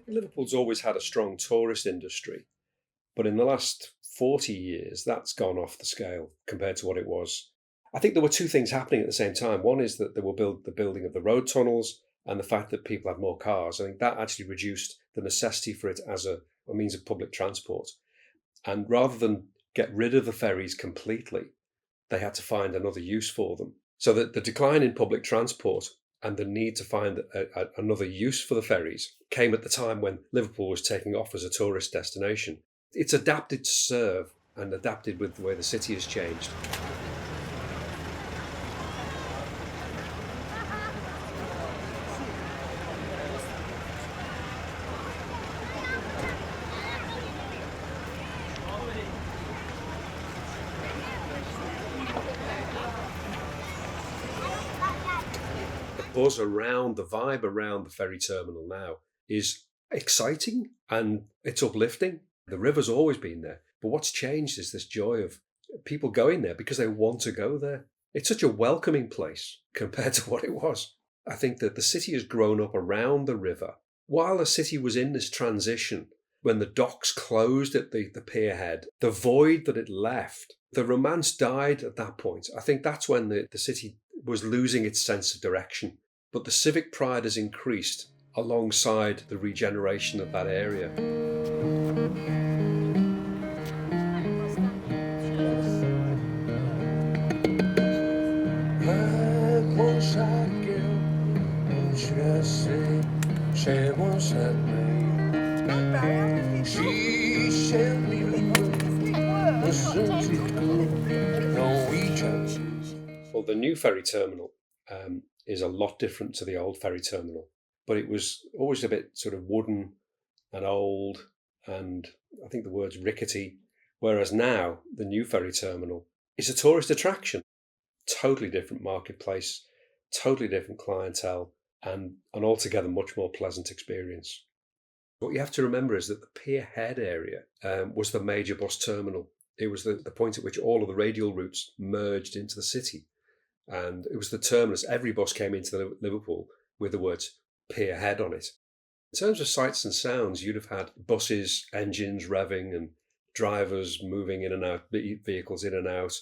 Liverpool's always had a strong tourist industry, but in the last 40 years, that's gone off the scale compared to what it was. I think there were two things happening at the same time. One is that there were the building of the road tunnels and the fact that people had more cars. I think that actually reduced the necessity for it as a means of public transport. And rather than get rid of the ferries completely, they had to find another use for them. So that the decline in public transport and the need to find another use for the ferries came at the time when Liverpool was taking off as a tourist destination. It's adapted to serve and adapted with the way the city has changed. Buzz around, the vibe around the ferry terminal now is exciting and it's uplifting. The river's always been there, but what's changed is this joy of people going there because they want to go there. It's such a welcoming place compared to what it was. I think that the city has grown up around the river. While the city was in this transition, when the docks closed at the pier head, the void that it left, the romance died at that point. I think that's when the city was losing its sense of direction. But the civic pride has increased alongside the regeneration of that area. Well, the new ferry terminal is a lot different to the old ferry terminal, but it was always a bit sort of wooden and old, and I think the word's rickety, whereas now the new ferry terminal is a tourist attraction. Totally different marketplace, totally different clientele, and an altogether much more pleasant experience. What you have to remember is that the pier head area was the major bus terminal. It was the point at which all of the radial routes merged into the city. And it was the terminus. Every bus came into Liverpool with the words pier head on it. In terms of sights and sounds, you'd have had buses, engines revving and drivers moving in and out, vehicles in and out,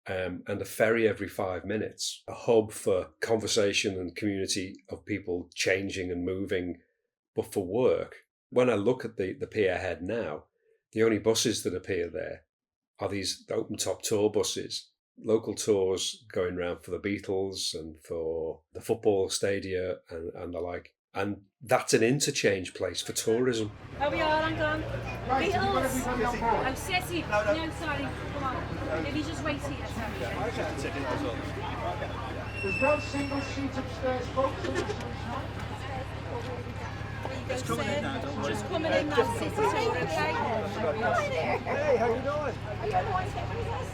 and a ferry every 5 minutes, a hub for conversation and community of people changing and moving, but for work. When I look at the pier head now, the only buses that appear there are these open-top tour buses, local tours going around for the Beatles and for the football stadia and the like. And that's an interchange place for tourism. There we are, I'm done. Beatles! I'm sitting. No, sorry. Come on. If you just wait here, There's no single seat upstairs, folks. Just coming in now, don't worry. Just coming in now, sit okay? Hey, how you doing? Are you on the one with us?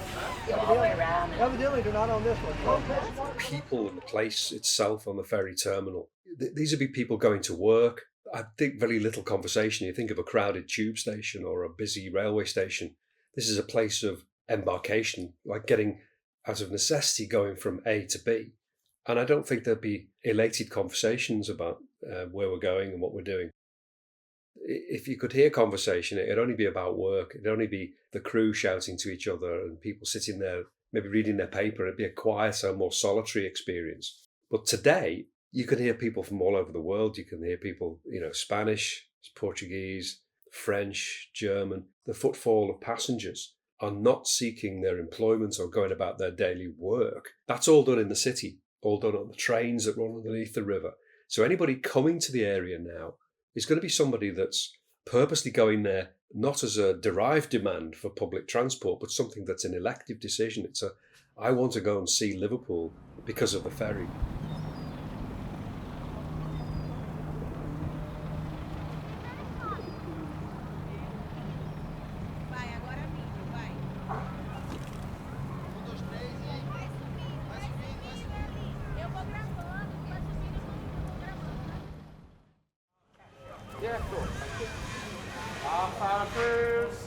Evidently, they're not on this one. People and the place itself on the ferry terminal. These would be people going to work. I think very little conversation. You think of a crowded tube station or a busy railway station. This is a place of embarkation, like getting out of necessity going from A to B. And I don't think there'd be elated conversations about where we're going and what we're doing. If you could hear conversation, it'd only be about work. It'd only be the crew shouting to each other and people sitting there, maybe reading their paper. It'd be a quieter, more solitary experience. But today, you can hear people from all over the world. You can hear people, Spanish, Portuguese, French, German. The footfall of passengers are not seeking their employment or going about their daily work. That's all done in the city, all done on the trains that run underneath the river. So anybody coming to the area now is going to be somebody that's purposely going there, not as a derived demand for public transport, but something that's an elective decision. I want to go and see Liverpool because of the ferry. Half-hour cruise.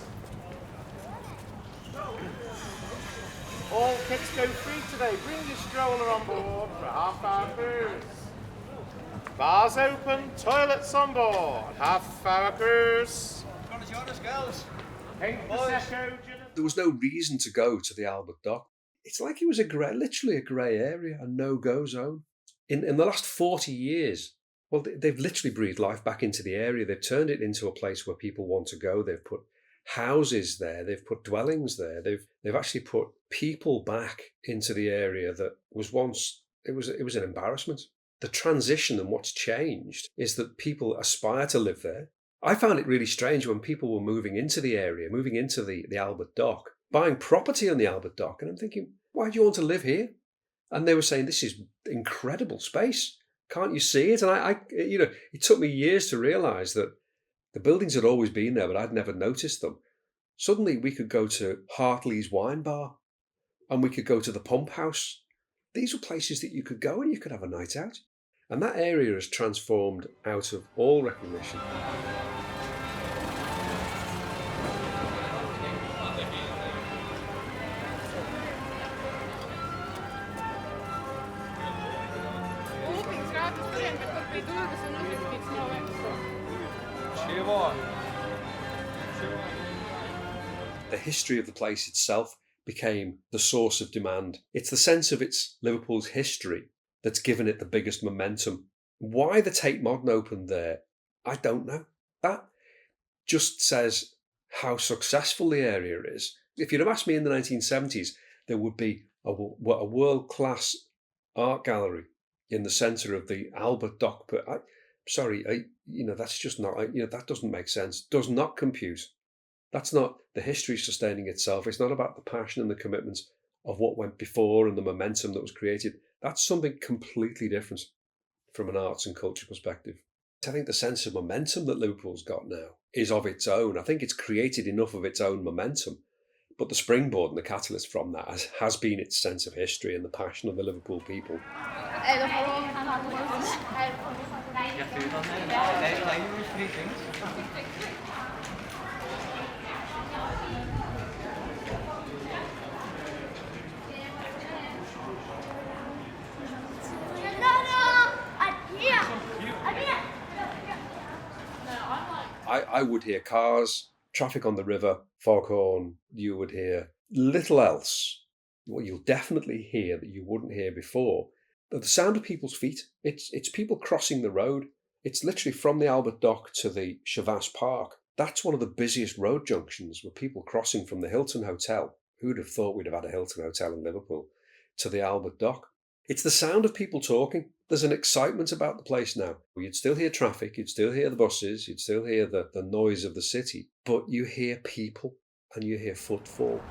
All kids go free today. Bring your stroller on board for a half-hour cruise. Bars open, toilets on board. Half-hour cruise. Girls. There was no reason to go to the Albert Dock. It's like it was literally a grey area, a no-go zone. In the last 40 years, well, they've literally breathed life back into the area. They've turned it into a place where people want to go. They've put houses there. They've put dwellings there. They've actually put people back into the area that was once, it was an embarrassment. The transition and what's changed is that people aspire to live there. I found it really strange when people were moving into the area, moving into the Albert Dock, buying property on the Albert Dock. And I'm thinking, why do you want to live here? And they were saying, this is incredible space. Can't you see it? And I it took me years to realise that the buildings had always been there, but I'd never noticed them. Suddenly we could go to Hartley's Wine Bar and we could go to the Pump House. These were places that you could go and you could have a night out. And that area has transformed out of all recognition. The history of the place itself became the source of demand. It's the sense of Liverpool's history that's given it the biggest momentum. Why the Tate Modern opened there, I don't know. That just says how successful the area is. If you'd have asked me in the 1970s, there would be a world-class art gallery in the centre of the Albert Dock. But that's just not, that doesn't make sense. Does not compute. That's not the history sustaining itself. It's not about the passion and the commitments of what went before and the momentum that was created. That's something completely different from an arts and culture perspective. I think the sense of momentum that Liverpool's got now is of its own. I think it's created enough of its own momentum. But the springboard and the catalyst from that has been its sense of history and the passion of the Liverpool people. I would hear cars, traffic on the river, foghorn. You would hear little else. What you'll definitely hear that you wouldn't hear before, the sound of people's feet. It's people crossing the road. It's literally from the Albert Dock to the Chavasse Park. That's one of the busiest road junctions with people crossing from the Hilton Hotel. Who'd have thought we'd have had a Hilton Hotel in Liverpool to the Albert Dock? It's the sound of people talking. There's an excitement about the place now. You'd still hear traffic, you'd still hear the buses, you'd still hear the noise of the city, but you hear people and you hear footfall.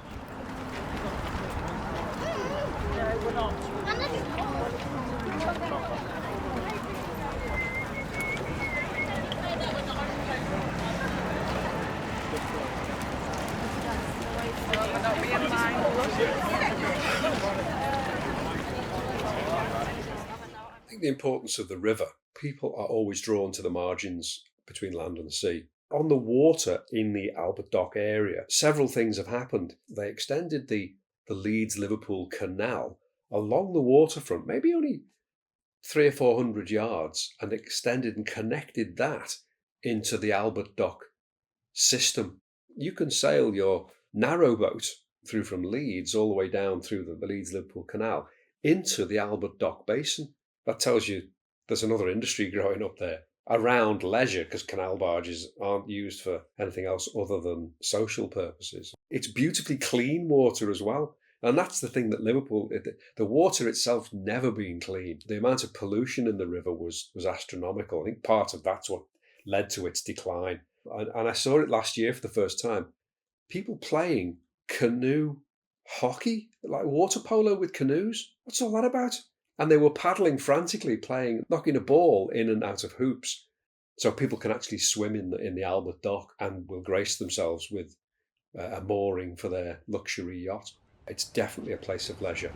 I think the importance of the river. People are always drawn to the margins between land and the sea. On the water in the Albert Dock area, several things have happened. They extended the Leeds-Liverpool Canal along the waterfront, maybe only 300 or 400 yards, and extended and connected that into the Albert Dock system. You can sail your narrowboat through from Leeds all the way down through the Leeds-Liverpool Canal into the Albert Dock Basin. That tells you there's another industry growing up there around leisure, because canal barges aren't used for anything else other than social purposes. It's beautifully clean water as well. And that's the thing that Liverpool, the water itself never been clean. The amount of pollution in the river was astronomical. I think part of that's what led to its decline. And I saw it last year for the first time. People playing canoe hockey, like water polo with canoes. What's all that about? And they were paddling frantically, knocking a ball in and out of hoops. So people can actually swim in the Albert Dock and will grace themselves with a mooring for their luxury yacht. It's definitely a place of leisure.